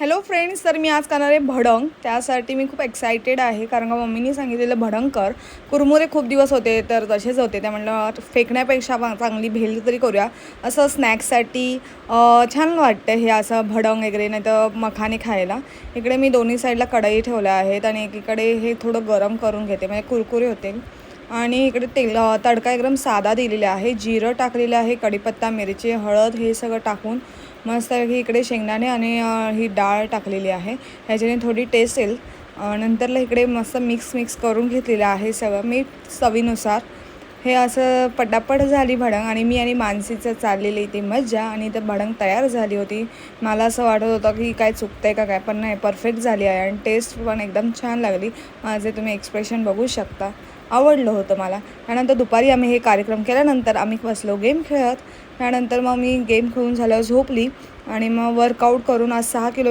Hello friends, तर मी आज करणार आहे भडंग. त्यासाठी मी खूप एक्सायटेड आहे कारण का मम्मीनी सांगितलेलं भडंग कर. कुरमुरे खूप दिवस होते तर तसेच होते, त्या म्हटलं फेकण्यापेक्षा चांगली भेल तरी करूया. असं स्नॅक्ससाठी छान वाटतं हे असं भडंग वगैरे, नाही तर मखाने खायला. इकडे मी दोन्ही साईडला कढई ठेवल्या आहेत आणि एकीकडे हे थोडं गरम करून घेते म्हणजे कुरकुरे होतील. आणि इकडे तडका एकदम साधा दिलेला आहे. जिरं टाकलेलं आहे, कढीपत्ता, मिरची, हळद हे सगळं टाकून मस्त ही इकडे शेंगदाणे आणि ही डाळ टाकलेली आहे. ह्याच्याने थोडी टेस्ट येईल. नंतरला इकडे मस्त मिक्स करून घेतलेलं आहे सगळं मीठ चवीनुसार. हे असं पटापट झाली भडंग आणि मी आणि मानसीचं चाललेली ती मज्जा आणि तर भडंग तयार झाली होती. मला असं वाटत होतं की काय चुकतं आहे का काय, पण नाही, परफेक्ट झाली आहे आणि टेस्ट पण एकदम छान लागली. माझे तुम्ही एक्सप्रेशन बघू शकता, आवडलं होतं मला. त्यानंतर दुपारी आम्ही हे कार्यक्रम केल्यानंतर आम्ही बसलो गेम खेळत. त्यानंतर मग मी गेम खेळून झाल्यावर झोपली आणि मग वर्कआउट करून आज 6 किलो